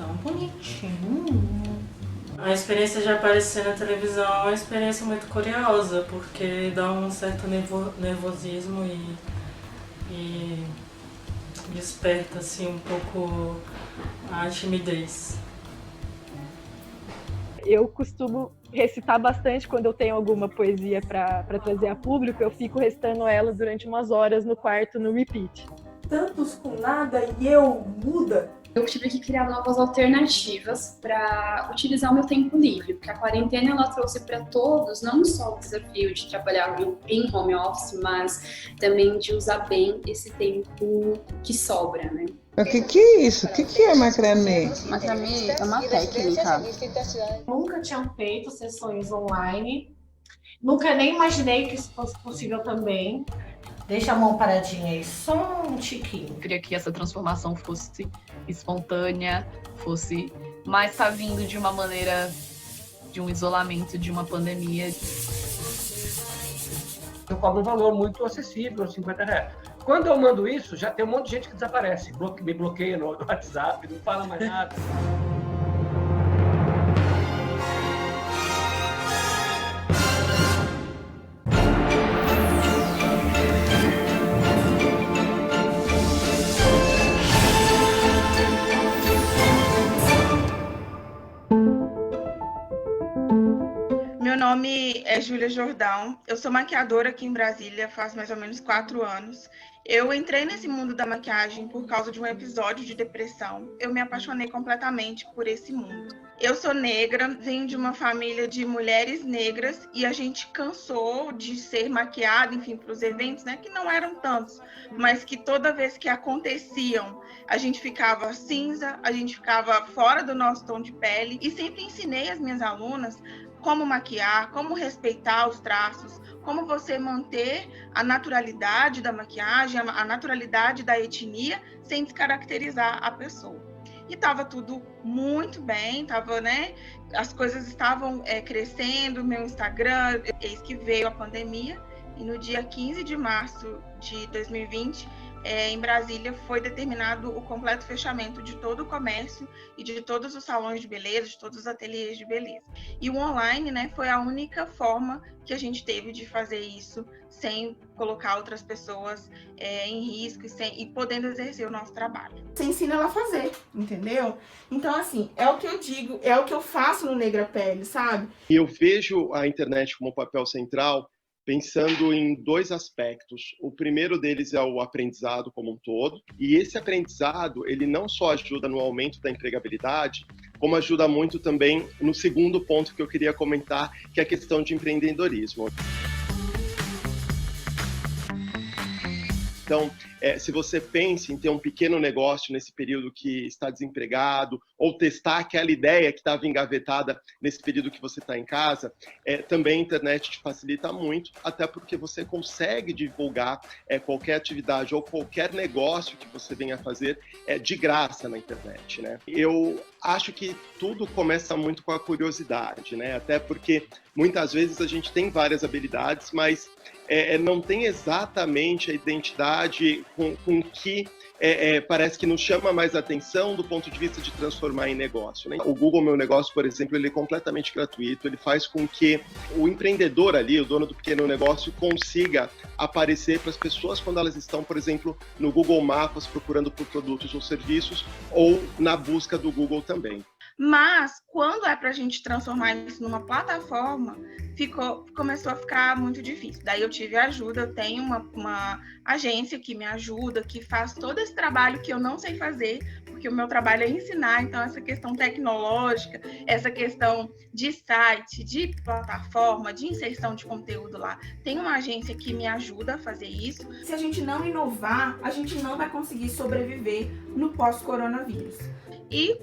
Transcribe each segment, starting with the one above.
tão bonitinho. A experiência de aparecer na televisão é uma experiência muito curiosa, porque dá um certo nervosismo e desperta assim um pouco a timidez. Eu costumo recitar bastante quando eu tenho alguma poesia para trazer a público. Eu fico recitando ela durante umas horas no quarto, no repeat. Tantos com nada e eu muda. Eu tive que criar novas alternativas para utilizar o meu tempo livre, porque a quarentena ela trouxe para todos não só o desafio de trabalhar em home office, mas também de usar bem esse tempo que sobra, né? O que é isso? O que é macramê? Macramê é uma técnica. Nunca tinha feito sessões online, nunca nem imaginei que isso fosse possível também. Deixa a mão paradinha aí, só um tiquinho. Eu queria que essa transformação fosse espontânea, mas tá vindo de uma maneira de um isolamento, de uma pandemia. Eu cobro um valor muito acessível, R$50. Quando eu mando isso, já tem um monte de gente que desaparece, me bloqueia no WhatsApp, não fala mais nada. Meu nome é Júlia Jordão, eu sou maquiadora aqui em Brasília faz mais ou menos 4 anos. Eu entrei nesse mundo da maquiagem por causa de um episódio de depressão. Eu me apaixonei completamente por esse mundo. Eu sou negra, venho de uma família de mulheres negras e a gente cansou de ser maquiada, enfim, para os eventos, né, que não eram tantos, mas que toda vez que aconteciam, a gente ficava cinza, a gente ficava fora do nosso tom de pele e sempre ensinei as minhas alunas como maquiar, como respeitar os traços, como você manter a naturalidade da maquiagem, a naturalidade da etnia, sem descaracterizar a pessoa. E estava tudo muito bem, as coisas estavam crescendo, meu Instagram, eis que veio a pandemia, e no dia 15 de março de 2020, em Brasília, foi determinado o completo fechamento de todo o comércio e de todos os salões de beleza, de todos os ateliês de beleza. E o online, né, foi a única forma que a gente teve de fazer isso sem colocar outras pessoas em risco e podendo exercer o nosso trabalho. Você ensina ela a fazer, entendeu? Então, assim, é o que eu digo, é o que eu faço no Negra Pele, sabe? Eu vejo a internet como papel central pensando em 2 aspectos. O primeiro deles é o aprendizado como um todo, e esse aprendizado, ele não só ajuda no aumento da empregabilidade, como ajuda muito também no segundo ponto que eu queria comentar, que é a questão de empreendedorismo. Então, se você pensa em ter um pequeno negócio nesse período que está desempregado, ou testar aquela ideia que estava engavetada nesse período que você está em casa, também a internet te facilita muito, até porque você consegue divulgar qualquer atividade ou qualquer negócio que você venha fazer de graça na internet, né? Eu acho que tudo começa muito com a curiosidade, né? Até porque muitas vezes a gente tem várias habilidades, mas não tem exatamente a identidade com que parece que nos chama mais atenção do ponto de vista de transformar em negócio, né? O Google Meu Negócio, por exemplo, ele é completamente gratuito, ele faz com que o empreendedor ali, o dono do pequeno negócio, consiga aparecer para as pessoas quando elas estão, por exemplo, no Google Maps procurando por produtos ou serviços, ou na busca do Google também. Mas, quando é para a gente transformar isso numa plataforma, começou a ficar muito difícil. Daí eu tive ajuda, eu tenho uma agência que me ajuda, que faz todo esse trabalho que eu não sei fazer, porque o meu trabalho é ensinar, então essa questão tecnológica, essa questão de site, de plataforma, de inserção de conteúdo lá, tem uma agência que me ajuda a fazer isso. Se a gente não inovar, a gente não vai conseguir sobreviver no pós-coronavírus. E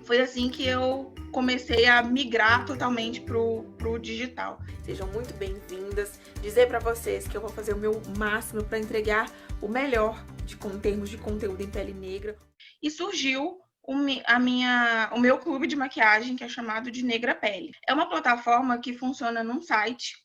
foi assim que eu comecei a migrar totalmente pro digital. Sejam muito bem-vindas. Dizer para vocês que eu vou fazer o meu máximo para entregar o melhor em termos de conteúdo em pele negra. E surgiu o meu clube de maquiagem, que é chamado de Negra Pele. É uma plataforma que funciona num site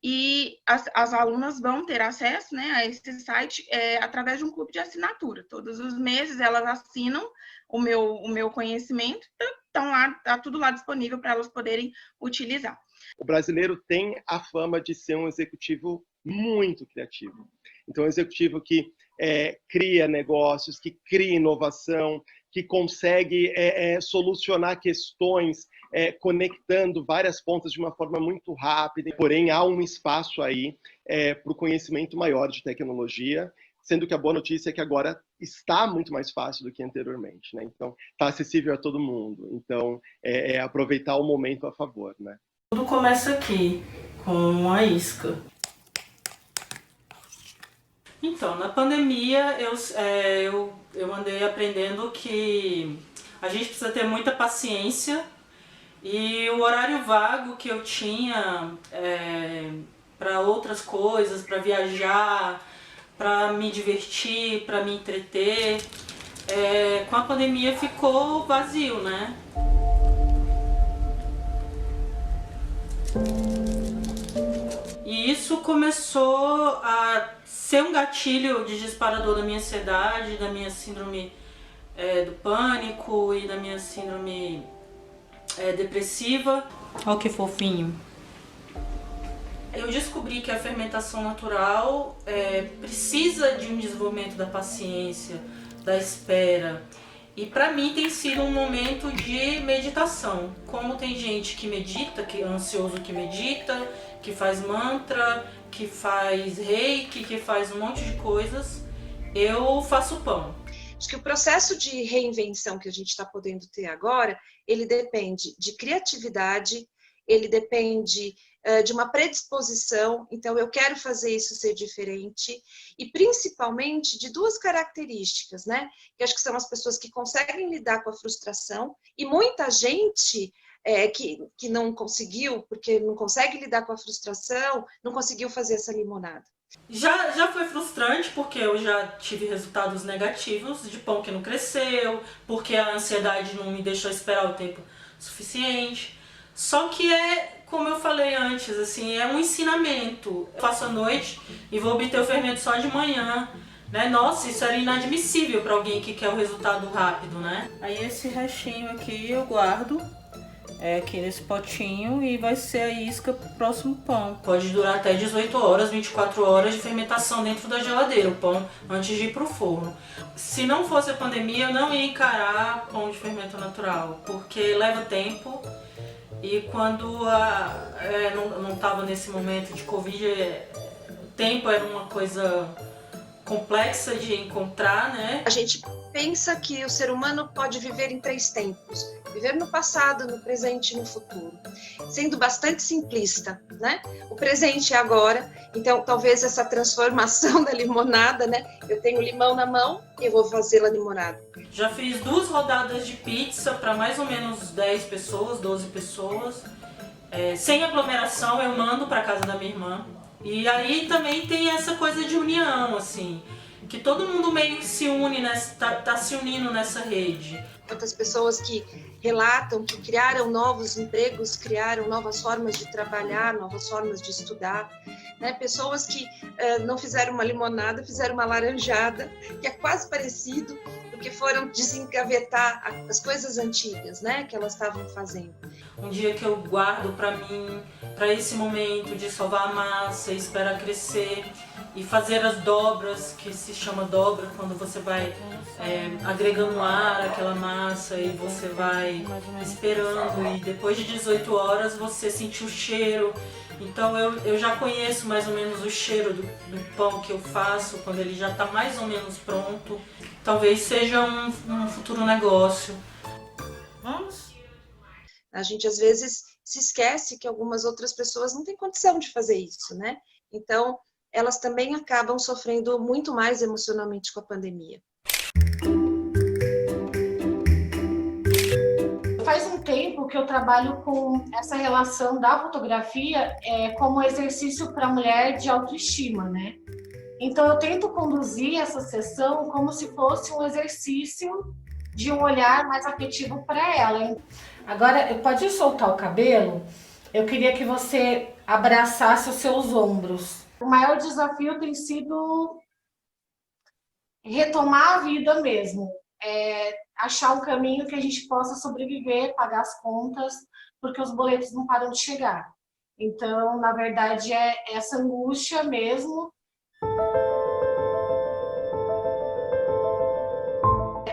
e as alunas vão ter acesso, né, a esse site através de um clube de assinatura. Todos os meses elas assinam o meu conhecimento, então lá está tudo lá disponível para elas poderem utilizar. O brasileiro tem a fama de ser um executivo muito criativo. Então, um executivo que cria negócios, que cria inovação, que consegue solucionar questões conectando várias pontas de uma forma muito rápida. Porém, há um espaço aí para o conhecimento maior de tecnologia, sendo que a boa notícia é que agora está muito mais fácil do que anteriormente, né? Então, está acessível a todo mundo. Então, aproveitar o momento a favor, né? Tudo começa aqui, com a isca. Então, na pandemia, eu andei aprendendo que a gente precisa ter muita paciência e o horário vago que eu tinha para outras coisas, para viajar, para me divertir, para me entreter, com a pandemia ficou vazio, né? E isso começou a ser um gatilho de disparador da minha ansiedade, da minha síndrome do pânico e da minha síndrome depressiva. Olha que fofinho. Eu descobri que a fermentação natural precisa de um desenvolvimento da paciência, da espera. E para mim tem sido um momento de meditação. Como tem gente que medita, que é ansioso que medita, que faz mantra, que faz reiki, que faz um monte de coisas, eu faço pão. Acho que o processo de reinvenção que a gente está podendo ter agora, ele depende de criatividade, ele depende de uma predisposição, então eu quero fazer isso ser diferente, e principalmente de duas características, né? Que acho que são as pessoas que conseguem lidar com a frustração, e muita gente que não conseguiu, porque não consegue lidar com a frustração, não conseguiu fazer essa limonada. Já foi frustrante, porque eu já tive resultados negativos de pão que não cresceu, porque a ansiedade não me deixou esperar o tempo suficiente. Só que como eu falei antes, assim, é um ensinamento. Eu faço à noite e vou obter o fermento só de manhã, né? Nossa, isso era inadmissível para alguém que quer o resultado rápido, né? Aí esse restinho aqui eu guardo aqui nesse potinho e vai ser a isca pro próximo pão. Pode durar até 18 horas, 24 horas de fermentação dentro da geladeira, o pão antes de ir pro forno. Se não fosse a pandemia, eu não ia encarar pão de fermento natural, porque leva tempo. E quando não estava nesse momento de Covid, o tempo era uma coisa complexa de encontrar, né? A gente pensa que o ser humano pode viver em 3 tempos. Viver no passado, no presente e no futuro. Sendo bastante simplista, né? O presente é agora, então talvez essa transformação da limonada, né? Eu tenho limão na mão e eu vou fazer a limonada. Já fiz 2 rodadas de pizza para mais ou menos 10 pessoas, 12 pessoas. Sem aglomeração, eu mando para casa da minha irmã. E aí também tem essa coisa de união, assim, que todo mundo meio se une, tá se unindo nessa rede. Quantas pessoas que relatam que criaram novos empregos, criaram novas formas de trabalhar, novas formas de estudar, né? Pessoas que não fizeram uma limonada, fizeram uma laranjada, que é quase parecido, porque foram desengavetar as coisas antigas, né, que elas estavam fazendo. Um dia que eu guardo para mim, para esse momento de salvar a massa, esperar crescer e fazer as dobras, que se chama dobra, quando você vai agregando ar àquela massa e você vai esperando, e depois de 18 horas você sentir o cheiro. Então eu já conheço mais ou menos o cheiro do pão que eu faço quando ele já está mais ou menos pronto. Talvez seja um futuro negócio. Vamos? A gente às vezes se esquece que algumas outras pessoas não têm condição de fazer isso, né? Então elas também acabam sofrendo muito mais emocionalmente com a pandemia. Faz um tempo que eu trabalho com essa relação da fotografia como exercício para a mulher de autoestima, né? Então eu tento conduzir essa sessão como se fosse um exercício de um olhar mais afetivo para ela. Agora, pode soltar o cabelo? Eu queria que você abraçasse os seus ombros. O maior desafio tem sido retomar a vida mesmo. achar um caminho que a gente possa sobreviver, pagar as contas, porque os boletos não param de chegar. Então, na verdade, é essa angústia mesmo.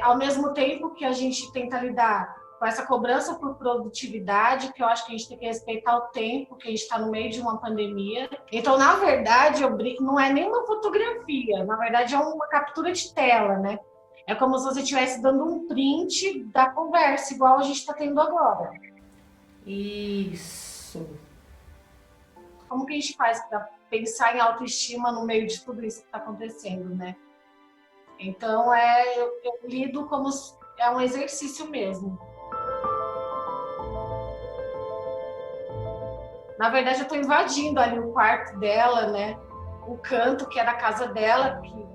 Ao mesmo tempo que a gente tenta lidar com essa cobrança por produtividade, que eu acho que a gente tem que respeitar o tempo, que a gente está no meio de uma pandemia. Então, na verdade, não é nem uma fotografia, na verdade é uma captura de tela, né? É como se você estivesse dando um print da conversa, igual a gente está tendo agora. Isso. Como que a gente faz para pensar em autoestima no meio de tudo isso que está acontecendo, né? Então, eu lido como é um exercício mesmo. Na verdade, eu estou invadindo ali o quarto dela, né? O canto que é da casa dela, que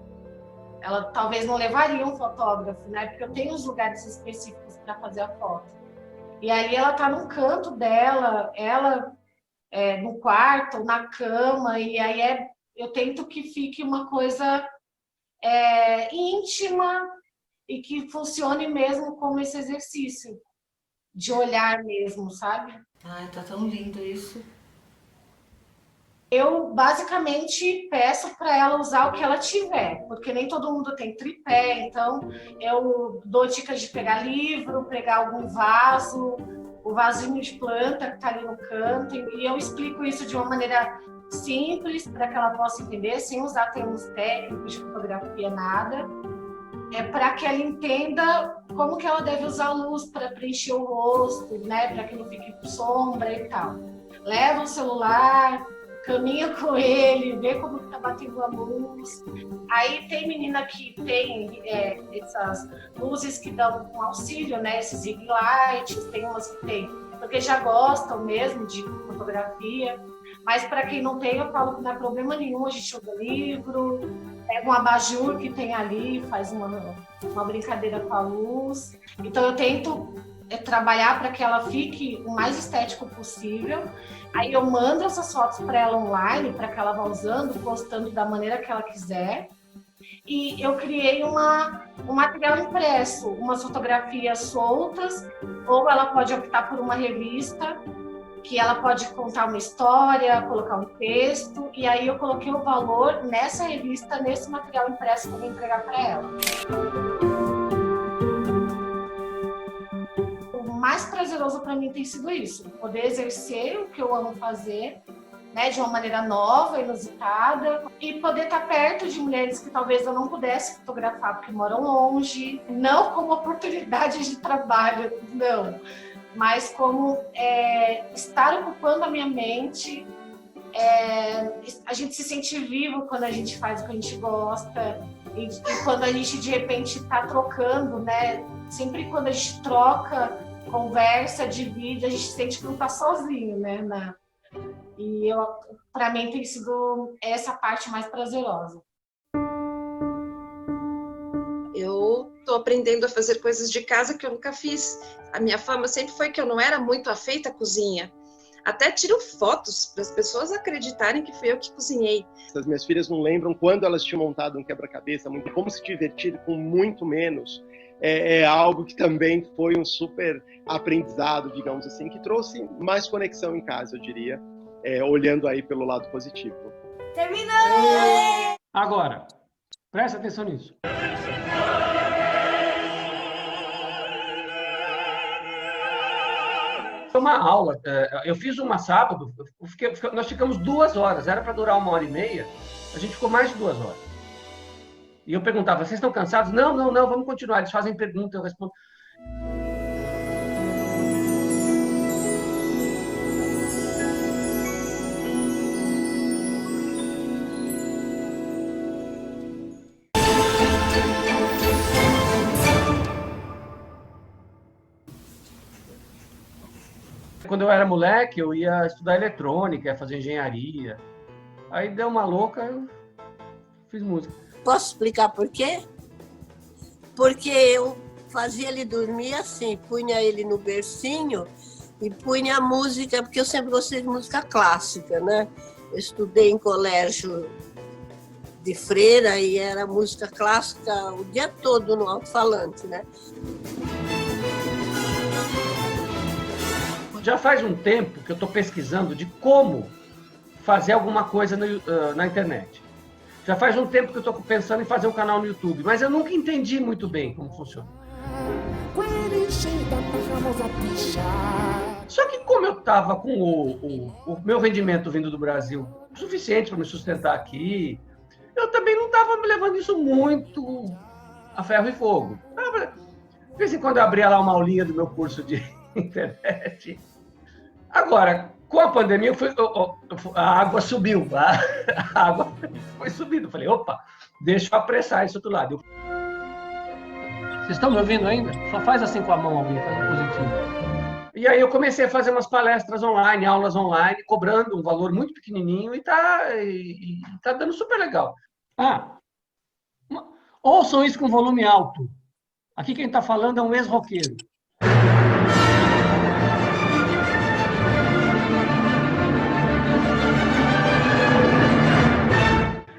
ela talvez não levaria um fotógrafo, né? Porque eu tenho os lugares específicos para fazer a foto. E aí ela está num canto dela, ela no quarto, na cama, e aí eu tento que fique uma coisa íntima e que funcione mesmo como esse exercício de olhar mesmo, sabe? Ai, tá tão lindo isso. Eu basicamente peço para ela usar o que ela tiver, porque nem todo mundo tem tripé, então eu dou dicas de pegar livro, pegar algum vaso, o vasinho de planta que está ali no canto, e eu explico isso de uma maneira simples para que ela possa entender, sem usar termos técnicos de fotografia, nada. Para que ela entenda como que ela deve usar a luz para preencher o rosto, né? Para que não fique com sombra e tal. Leva o celular, caminha com ele, vê como está batendo a luz. Aí tem menina que tem essas luzes que dão um auxílio, né? Esses ring lights, tem umas que tem, porque já gostam mesmo de fotografia. Mas para quem não tem, eu falo que não é problema nenhum, a gente usa livro, pega um abajur que tem ali, faz uma brincadeira com a luz. Então eu tento trabalhar para que ela fique o mais estético possível. Aí eu mando essas fotos para ela online, para que ela vá usando, postando da maneira que ela quiser. E eu criei um material impresso, umas fotografias soltas, ou ela pode optar por uma revista, que ela pode contar uma história, colocar um texto, e aí eu coloquei o valor nessa revista, nesse material impresso que eu vou entregar para ela. O mais prazeroso para mim tem sido isso, poder exercer o que eu amo fazer, né, de uma maneira nova, inusitada, e poder estar perto de mulheres que talvez eu não pudesse fotografar porque moram longe, não como oportunidade de trabalho, não, mas como estar ocupando a minha mente. A gente se sente vivo quando a gente faz o que a gente gosta, e quando a gente de repente está trocando, né? Sempre quando a gente troca, conversa, divide, a gente sente que não está sozinho, né? E para mim tem sido essa parte mais prazerosa. Eu estou aprendendo a fazer coisas de casa que eu nunca fiz. A minha fama sempre foi que eu não era muito afeita à cozinha. Até tiro fotos para as pessoas acreditarem que fui eu que cozinhei. As minhas filhas não lembram quando elas tinham montado um quebra-cabeça, como se divertir com muito menos. É algo que também foi um super aprendizado, digamos assim, que trouxe mais conexão em casa, eu diria, olhando aí pelo lado positivo. Terminou! Agora, presta atenção nisso. Uma aula, eu fiz uma sábado, nós ficamos 2 horas, era para durar 1h30, a gente ficou mais de 2 horas. E eu perguntava, vocês estão cansados? Não, vamos continuar. Eles fazem pergunta, eu respondo. Quando eu era moleque, eu ia estudar eletrônica, ia fazer engenharia. Aí deu uma louca, eu fiz música. Posso explicar por quê? Porque eu fazia ele dormir assim, punha ele no bercinho e punha a música, porque eu sempre gostei de música clássica, né? Eu estudei em colégio de freira e era música clássica o dia todo no alto-falante, né? Já faz um tempo que eu estou pesquisando de como fazer alguma coisa na internet. Já faz um tempo que eu estou pensando em fazer um canal no YouTube, mas eu nunca entendi muito bem como funciona. Só que como eu estava com o meu rendimento vindo do Brasil suficiente para me sustentar aqui, eu também não estava me levando isso muito a ferro e fogo. De vez em quando eu abria lá uma aulinha do meu curso de internet. Agora, com a pandemia, a água subiu. A água foi subindo. Eu falei, opa, deixa eu apressar esse outro lado. Vocês estão me ouvindo ainda? Só faz assim com a mão alguém, faz um positivo. E aí eu comecei a fazer umas palestras online, aulas online, cobrando um valor muito pequenininho e tá dando super legal. Ouçam isso com volume alto. Aqui quem está falando é um ex-roqueiro.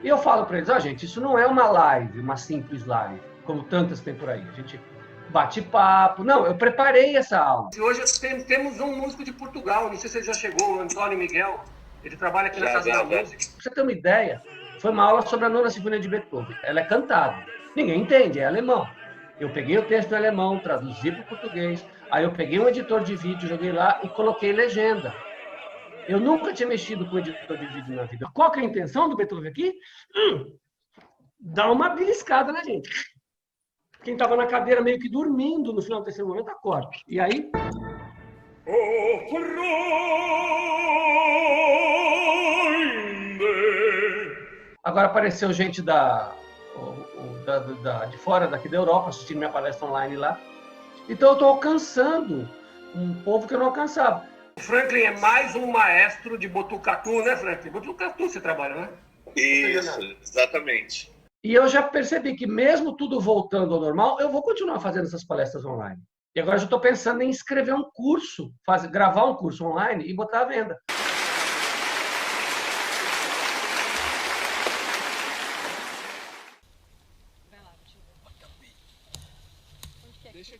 E eu falo para eles, gente, isso não é uma live, uma simples live, como tantas tem por aí. A gente bate papo. Não, eu preparei essa aula. E hoje temos um músico de Portugal, não sei se ele já chegou, o Antônio Miguel. Ele trabalha aqui na Casa da Música. Pra você ter uma ideia, foi uma aula sobre a Nona Sinfonia de Beethoven. Ela é cantada. Ninguém entende, é alemão. Eu peguei o texto em alemão, traduzi para o português. Aí eu peguei um editor de vídeo, joguei lá e coloquei legenda. Eu nunca tinha mexido com editor de vídeo na vida. Qual que é a intenção do Beethoven aqui? Dar uma beliscada na gente. Quem estava na cadeira meio que dormindo no final do terceiro momento, acorda. E aí... Agora apareceu gente de fora daqui da Europa assistindo minha palestra online lá. Então eu estou alcançando um povo que eu não alcançava. O Franklin é mais um maestro de Botucatu, né, Franklin? Botucatu você trabalha, né? Isso, exatamente. E eu já percebi que mesmo tudo voltando ao normal, eu vou continuar fazendo essas palestras online. E agora eu estou pensando em escrever um curso, gravar um curso online e botar à venda.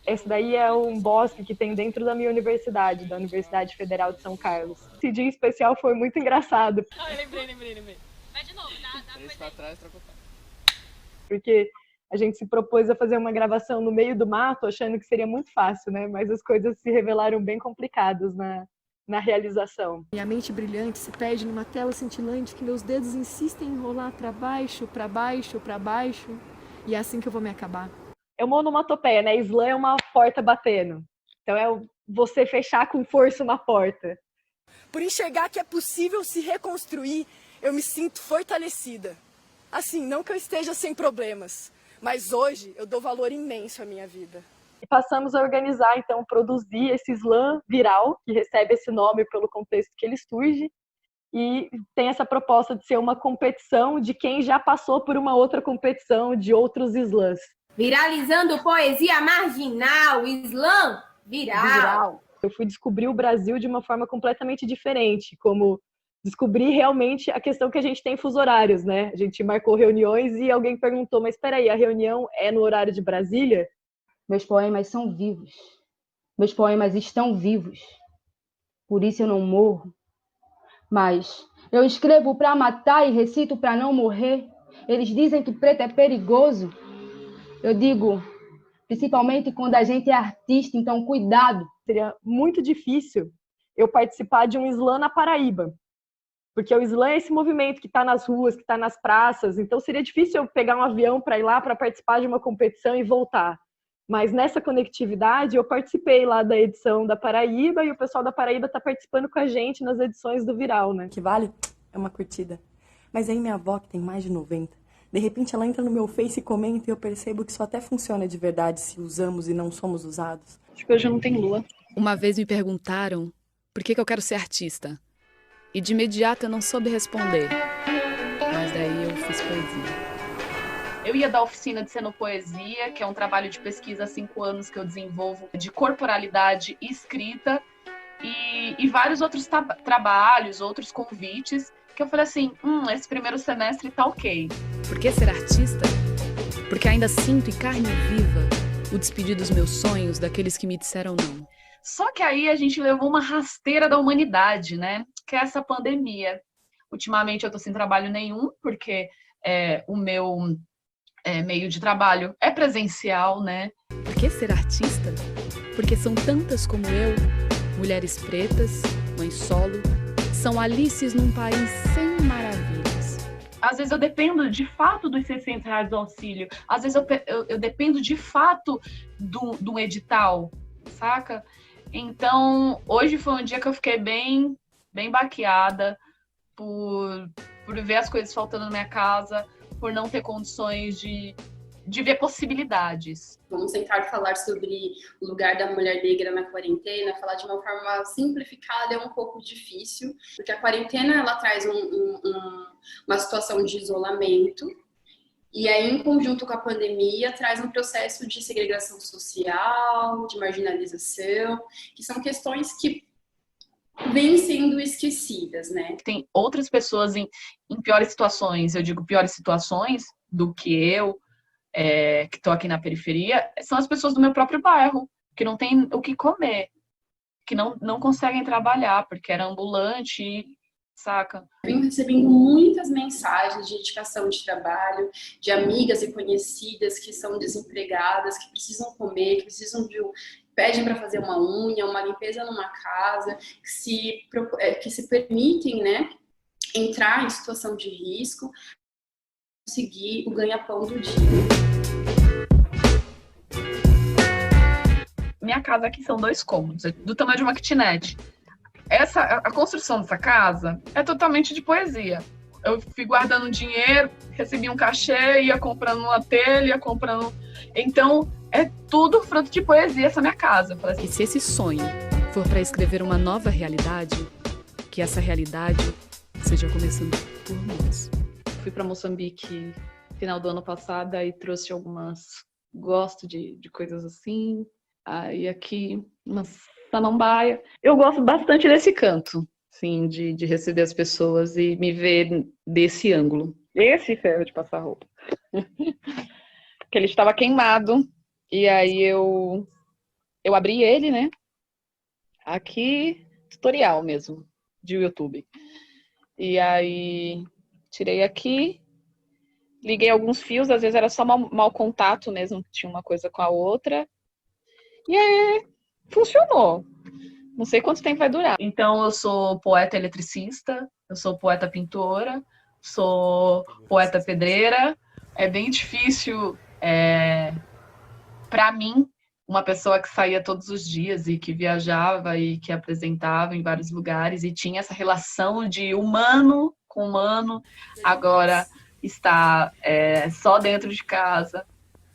Esse daí é um bosque que tem dentro da minha universidade, da Universidade Federal de São Carlos. Esse dia em especial foi muito engraçado. Eu lembrei. Vai de novo, dá 3 pra trás, troca o pé. Porque a gente se propôs a fazer uma gravação no meio do mato, achando que seria muito fácil, né? Mas as coisas se revelaram bem complicadas na realização. Minha mente brilhante se perde numa tela cintilante que meus dedos insistem em rolar para baixo, para baixo, para baixo. E é assim que eu vou me acabar. É uma onomatopeia, né? Slam é uma porta batendo. Então é você fechar com força uma porta. Por enxergar que é possível se reconstruir, eu me sinto fortalecida. Assim, não que eu esteja sem problemas, mas hoje eu dou valor imenso à minha vida. E passamos a organizar, então, produzir esse slam viral, que recebe esse nome pelo contexto que ele surge, e tem essa proposta de ser uma competição de quem já passou por uma outra competição de outros slams. Viralizando poesia marginal, slam viral. Eu fui descobrir o Brasil de uma forma completamente diferente, como descobrir realmente a questão que a gente tem fuso horários, né? A gente marcou reuniões e alguém perguntou, mas espera aí, a reunião é no horário de Brasília? Meus poemas são vivos. Meus poemas estão vivos. Por isso eu não morro. Mas eu escrevo para matar e recito para não morrer. Eles dizem que preto é perigoso. Eu digo, principalmente quando a gente é artista, então cuidado. Seria muito difícil eu participar de um slam na Paraíba. Porque o slam é esse movimento que está nas ruas, que está nas praças. Então seria difícil eu pegar um avião para ir lá para participar de uma competição e voltar. Mas nessa conectividade eu participei lá da edição da Paraíba e o pessoal da Paraíba está participando com a gente nas edições do Viral, né? Que vale é uma curtida. Mas aí minha avó, que tem mais de 90, de repente ela entra no meu Face e comenta e eu percebo que isso até funciona de verdade se usamos e não somos usados. Acho que hoje não tem lua. Uma vez me perguntaram por que eu quero ser artista. E de imediato eu não soube responder. Mas daí eu fiz poesia. Eu ia dar oficina de cenopoesia, que é um trabalho de pesquisa há 5 anos que eu desenvolvo de corporalidade e escrita, e vários outros trabalhos, outros convites. que eu falei assim, esse primeiro semestre tá ok. Por que ser artista? Porque ainda sinto em carne viva o despedir dos meus sonhos daqueles que me disseram não. Só que aí a gente levou uma rasteira da humanidade, né? Que é essa pandemia. Ultimamente eu tô sem trabalho nenhum, porque o meu meio de trabalho é presencial, né? Por que ser artista? Porque são tantas como eu, mulheres pretas, mães solo, são Alices num país sem maravilhas. Às vezes eu dependo de fato dos R$600 do auxílio. Às vezes eu dependo de fato do edital, saca? Então, hoje foi um dia que eu fiquei bem baqueada por ver as coisas faltando na minha casa, por não ter condições de ver possibilidades. Vamos tentar falar sobre o lugar da mulher negra na quarentena, falar de uma forma simplificada é um pouco difícil, porque a quarentena ela traz uma situação de isolamento, e aí, em conjunto com a pandemia, traz um processo de segregação social, de marginalização, que são questões que vêm sendo esquecidas, né? Tem outras pessoas em piores situações, eu digo piores situações do que eu, que estou aqui na periferia, são as pessoas do meu próprio bairro, que não tem o que comer, que não conseguem trabalhar, porque era ambulante, saca? Venho recebendo muitas mensagens de indicação de trabalho, de amigas e conhecidas que são desempregadas, que precisam comer, que precisam pedem para fazer uma unha, uma limpeza numa casa, que se permitem, né, entrar em situação de risco, conseguir o ganha-pão do dia. Minha casa aqui são 2 cômodos, do tamanho de uma kitnet. A construção dessa casa é totalmente de poesia. Eu fui guardando dinheiro, recebi um cachê, ia comprando uma telha, ia comprando... Então, é tudo fruto de poesia essa minha casa. E se esse sonho for para escrever uma nova realidade, que essa realidade seja começando por nós. Fui para Moçambique final do ano passado e trouxe algumas... Gosto de coisas assim. Aí aqui, uma samambaia. Eu gosto bastante desse canto, assim, de receber as pessoas e me ver desse ângulo. Esse ferro de passar roupa. Porque ele estava queimado. E aí eu abri ele, né? Aqui, tutorial mesmo, de YouTube. E aí tirei aqui, liguei alguns fios, às vezes era só mau contato mesmo, que tinha uma coisa com a outra. E aí funcionou. Não sei quanto tempo vai durar. Então eu sou poeta eletricista, eu sou poeta pintora, sou poeta pedreira. É bem difícil, para mim, uma pessoa que saía todos os dias e que viajava e que apresentava em vários lugares e tinha essa relação de humano com humano, agora está só dentro de casa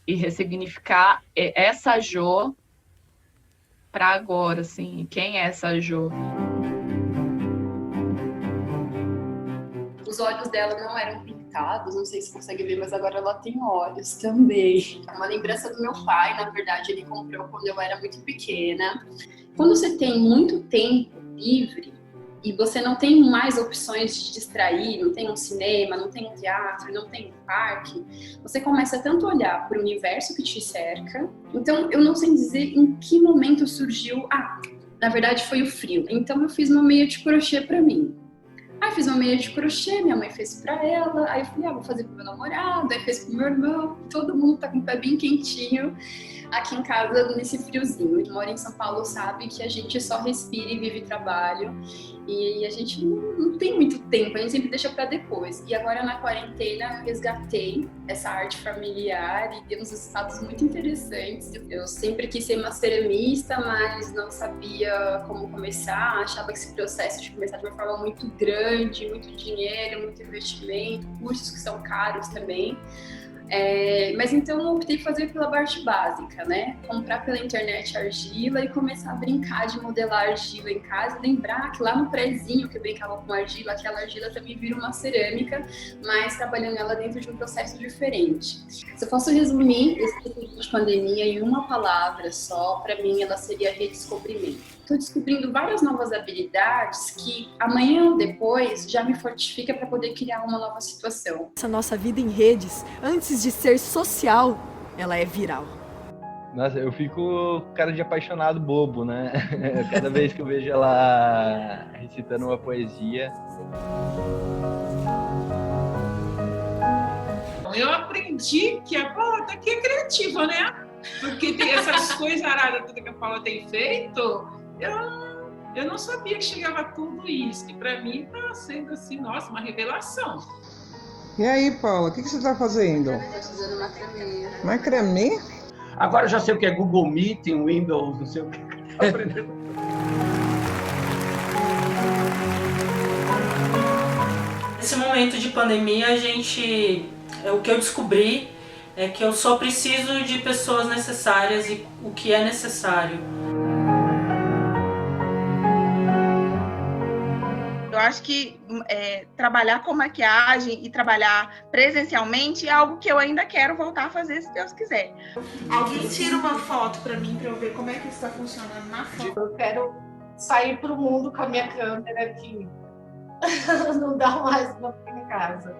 e ressignificar essa Jo para agora, assim, quem é essa Jo? Os olhos dela não eram pintados, não sei se consegue ver, mas agora ela tem olhos também. É uma lembrança do meu pai, na verdade, ele comprou quando eu era muito pequena. Quando você tem muito tempo livre e você não tem mais opções de distrair, não tem um cinema, não tem um teatro, não tem um parque, você começa tanto a olhar para o universo que te cerca. Então, eu não sei dizer em que momento surgiu... na verdade foi o frio. Então, eu fiz uma meia de crochê para mim. Aí fiz uma meia de crochê, minha mãe fez pra ela, aí eu falei, vou fazer pro meu namorado, aí fez pro meu irmão, todo mundo tá com o pé bem quentinho aqui em casa nesse friozinho. Quem mora em São Paulo sabe que a gente só respira e vive trabalho e a gente não tem muito tempo, a gente sempre deixa pra depois. E agora na quarentena eu resgatei essa arte familiar e deu uns resultados muito interessantes. Eu sempre quis ser uma ceramista, mas não sabia como começar, achava que esse processo de começar de uma forma muito grande, muito dinheiro, muito investimento, cursos que são caros também. Mas então eu optei por fazer pela parte básica, né? Comprar pela internet argila e começar a brincar de modelar argila em casa. Lembrar que lá no prézinho que eu brincava com argila, aquela argila também vira uma cerâmica, mas trabalhando ela dentro de um processo diferente. Se eu posso resumir esse período de pandemia em uma palavra só, para mim ela seria redescobrimento. estou descobrindo várias novas habilidades que amanhã ou depois já me fortifica para poder criar uma nova situação. Essa nossa vida em redes, antes de ser social, ela é viral. Nossa, eu fico cara de apaixonado bobo, né? Cada vez que eu vejo ela recitando uma poesia. Eu aprendi que a Paula até que é criativa, né? Porque tem essas coisas aradas tudo que a Paula tem feito, eu não sabia que chegava a tudo isso. E para mim está sendo assim, nossa, uma revelação. E aí, Paula, o que você está fazendo? Estou fazendo macramê. Macramê? Agora eu já sei o que é Google Meeting, Windows, não sei o que. Tô aprendendo. Nesse momento de pandemia, o que eu descobri é que eu só preciso de pessoas necessárias e o que é necessário. Eu acho que trabalhar com maquiagem e trabalhar presencialmente é algo que eu ainda quero voltar a fazer, se Deus quiser. Alguém tira uma foto para mim, para eu ver como é que está funcionando na foto. Eu quero sair para o mundo com a minha câmera aqui. Não dá mais pra ficar em casa.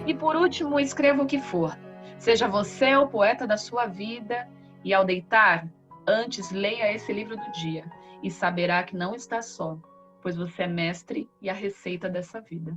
E por último, escreva o que for. Seja você o poeta da sua vida e ao deitar, antes leia esse livro do dia e saberá que não está só, pois você é mestre e a receita dessa vida.